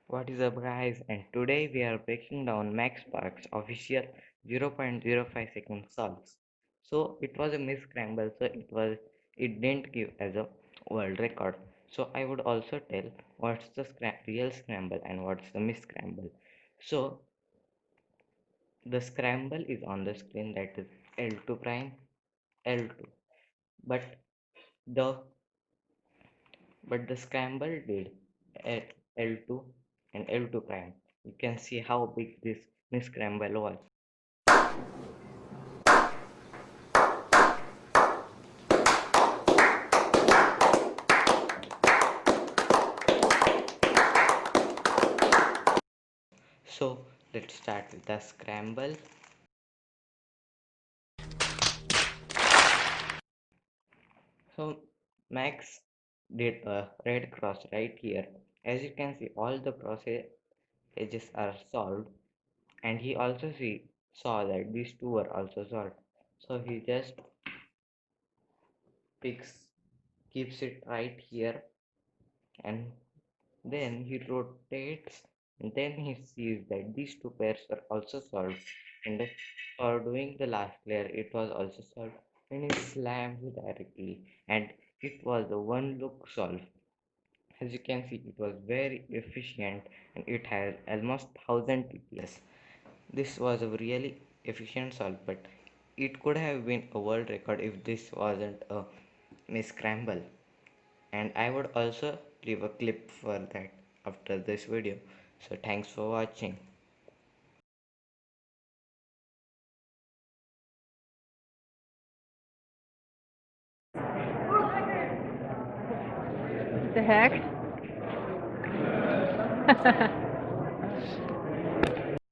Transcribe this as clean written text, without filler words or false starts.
What is up guys, and today we are breaking down Max Park's official 0.05 second solves. So it was a misscramble, so it didn't give as a world record. So I would also tell what's the real scramble and what's the misscramble. So the scramble is on the screen, that is L2 prime L2, but the the scramble did at L2 and L2 prime. You can see how big this scramble was. So let's start with the scramble. So Max did a red cross right here. As you can see, all the cross edges are solved, and he also saw that these two were also solved. So he just picks keeps it right here, and then he rotates, and then he sees that these two pairs were also solved, and for doing the last layer it was also solved, and he slams directly, and it was the one look solve. As you can see, it was very efficient, and it has almost 1000 TPS. This was a really efficient solve, but it could have been a world record if this wasn't a scramble. And I would also leave a clip for that after this video. So thanks for watching. The heck?